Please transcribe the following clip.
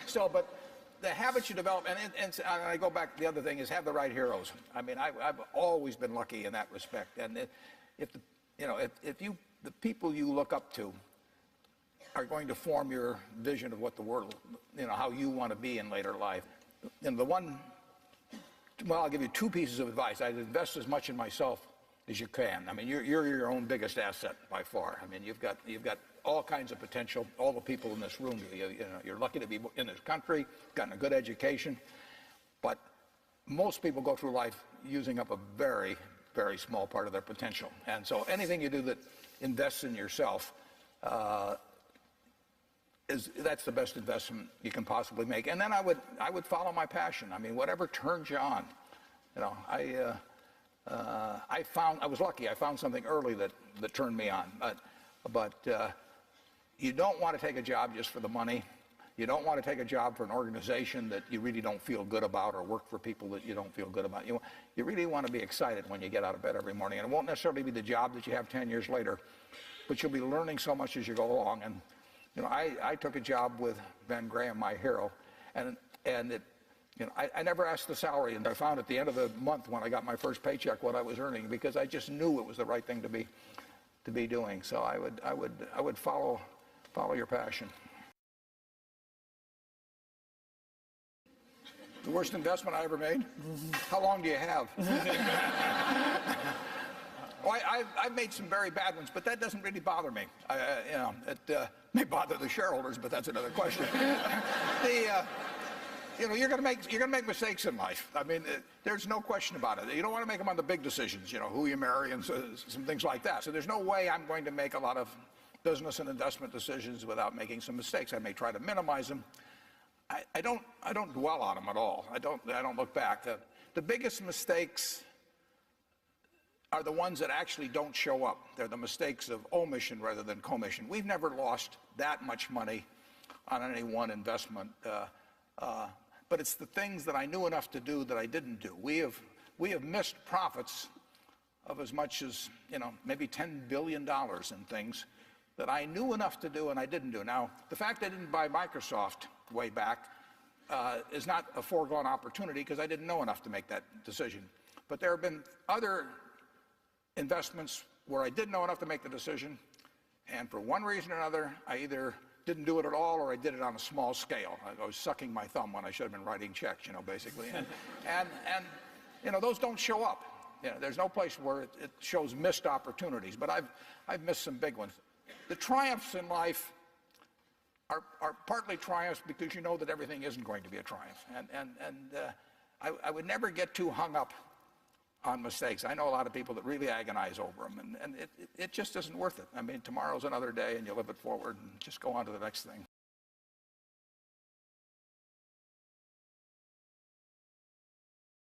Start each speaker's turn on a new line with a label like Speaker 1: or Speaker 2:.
Speaker 1: So, but the habits you develop, and I go back, the other thing is have the right heroes. I mean, I've always been lucky in that respect. And if the people you look up to are going to form your vision of what the world, how you want to be in later life. And I'll give you two pieces of advice. I'd invest as much in myself as you can. I mean, you're your own biggest asset by far. I mean, you've got all kinds of potential. All the people in this room, you're lucky to be in this country, gotten a good education, but most people go through life using up a very, very small part of their potential. And so anything you do that invests in yourself, that's the best investment you can possibly make. And then I would follow my passion. I mean, whatever turns you on. I was lucky. I found something early that turned me on. But you don't want to take a job just for the money. You don't want to take a job for an organization that you really don't feel good about, or work for people that you don't feel good about. You really want to be excited when you get out of bed every morning. And it won't necessarily be the job that you have 10 years later, but you'll be learning so much as you go along. And I took a job with Ben Graham, my hero, and I never asked the salary, and I found at the end of the month when I got my first paycheck what I was earning, because I just knew it was the right thing to be doing. So I would follow your passion. The worst investment I ever made? How long do you have? Well, I've made some very bad ones, but that doesn't really bother me. It may bother the shareholders, but that's another question. You're going to make mistakes in life. I mean, there's no question about it. You don't want to make them on the big decisions, who you marry and some things like that. So there's no way I'm going to make a lot of business and investment decisions without making some mistakes. I may try to minimize them. I don't dwell on them at all. I don't look back. The biggest mistakes are the ones that actually don't show up. They're the mistakes of omission rather than commission. We've never lost that much money on any one investment, but it's the things that I knew enough to do that I didn't do. We have missed profits of as much as maybe $10 billion in things that I knew enough to do and I didn't do. Now, the fact I didn't buy Microsoft way back is not a foregone opportunity, because I didn't know enough to make that decision. But there have been other investments where I did know enough to make the decision, and for one reason or another, I either didn't do it at all or I did it on a small scale. I was sucking my thumb when I should have been writing checks, basically. And those don't show up. There's no place where it shows missed opportunities, but I've missed some big ones. The triumphs in life are partly triumphs because you know that everything isn't going to be a triumph. I would never get too hung up on mistakes. I know a lot of people that really agonize over them, and it just isn't worth it. I mean, tomorrow's another day, and you live it forward and just go on to the next thing.